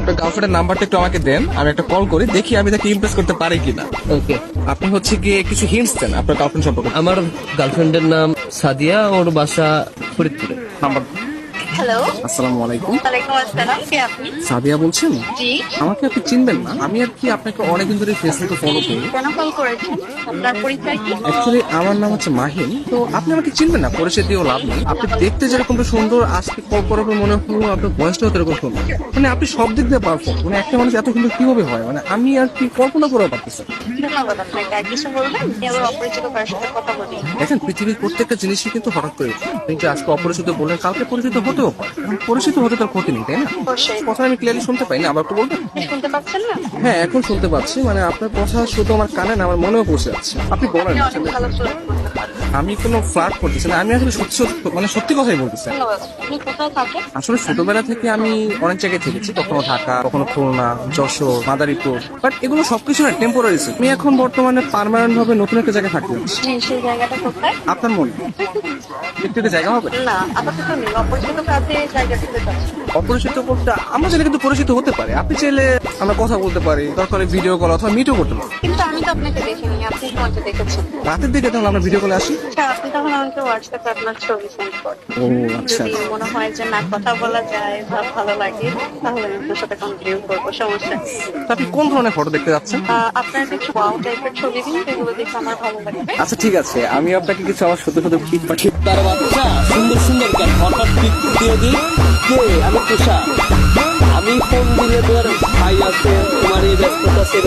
আপনার গার্লফ্রেন্ডের নাম্বারটা একটু আমাকে দেন, আমি একটা কল করি, দেখি আমি তাকে ইমপ্রেস করতে পারি কিনা। ওকে। আপনি হচ্ছে গিয়ে কিছু হিন্টস দেন আপনার গার্লফ্রেন্ড সম্পর্কে। আমার গার্লফ্রেন্ডের নাম সাদিয়া, ওর বাসা ফরিদপুরে। নাম্বার। হ্যালো, আসসালামু আলাইকুম। ওয়ালাইকুম আসসালাম। কে আপনি? সাদিয়া বলছেন? জি। আমাকে আপনি চিনবেন না, আমি আর কি আপনাকে অনেকদিন ধরে ফেসবুকে ফলো করি। কেন কল করেছেন? আপনার পরিচয় কি? অ্যাকচুয়ালি আমার নাম হচ্ছে মাহিন, তো আপনি আমাকে চিনবেন না, পরিচয় দিয়েও লাভ নেই। আপনি দেখতে যেরকমটা সুন্দর, আজকে কল করার পর মনে হলো আপনার বয়সটাও এরকম সুন্দর। মানে আপনি সব দিক দিয়ে পারফেক্ট। মানে একটা মানুষ এত সুন্দর কিভাবে হয়, মানে আমি আর কি কল্পনা করেও পারতেছি না। ধন্যবাদ আপনাকে। আর কিছু বলবেন? এবার অপরিচিত কারোর সাথে কথা বলি। দেখেন, পৃথিবীর প্রত্যেকটা জিনিসই কিন্তু হঠাৎ করে হয়। আপনি যে আজকে অপরিচিত বললেন, কালকে পরিচিত হতেও পারে। এখন পরিচিত হতে তার ক্ষতি নেই, তাই না? অবশ্যই। কথা আমি ক্লিয়ারলি শুনতে পাই না, আবার একটু বলবেন? শুনতে পাচ্ছেন না? হ্যাঁ, এখন শুনতে পাচ্ছি। মানে আপনার কথা শুধু আমার কানে না, আমার মনেও পৌঁছে যাচ্ছে। আপনি বলেন। আপনি অনেক ভালো ফ্লার্ট করতে পারেন। আমি কোনো ফ্লার্ট করতেছি না, আমি আসলে সত্যি মানে সত্যি কথাই বলতেছি। ধন্যবাদ। আপনি কোথায় থাকেন? আসলে ছোটবেলা থেকে আমি অনেক জায়গায় থেকেছি, কখনো ঢাকা, কখনো খুলনা, যশোর, মাদারীপুর, বাট এগুলো সবকিছু না টেম্পোরারি। আমি এখন বর্তমানে পার্মানেন্ট ভাবে নতুন একটা জায়গায় থাকতে যাচ্ছি। জি, সেই জায়গাটা কোথায়? আপনার মনে একটু একটা জায়গা হবে? না, আপাতত নেই। অপরিচিত কাজে জায়গা দিতে চাচ্ছি। অপরিচিত করতে আমরা চাইলে কিন্তু পরিচিত হতে পারে। আপনি চাইলে আমরা কথা বলতে পারি, দরকার ভিডিও কল অথবা মিটও করতে পারি। কিন্তু আমি তো আপনাকে দেখিনি, আপনি আমাকে দেখেছেন। রাতের দিকে তাহলে আমরা ভিডিও কলে আসি। আচ্ছা, আপনি তখন আমাকে হোয়াটসঅ্যাপে আপনার ছবি সেন্ড করেন। ও আচ্ছা। যদি মনে হয় যে না কথা বলা যায় বা ভালো লাগে, তাহলে আমি আপনার সাথে কন্টিনিউ করবো, সমস্যা নেই। তো আপনি কোন ধরনের ফটো দেখতে যাচ্ছেন? আপনার কিছু ওয়াও টাইপের ছবি দিন, যেগুলো দেখে আমার ভালো লাগবে। আচ্ছা ঠিক আছে, আমি আপনাকে কিছু আমার সত্য সত্য পিক পাঠিয়ে। তার বাচ্চা সুন্দর সুন্দর কেন হঠাৎ পিক দিয়ে দিই। কে? আমি তুষার। আমি ফোন দিলে তোর ভাই আছে, তোমার এই ব্যস্ততা সে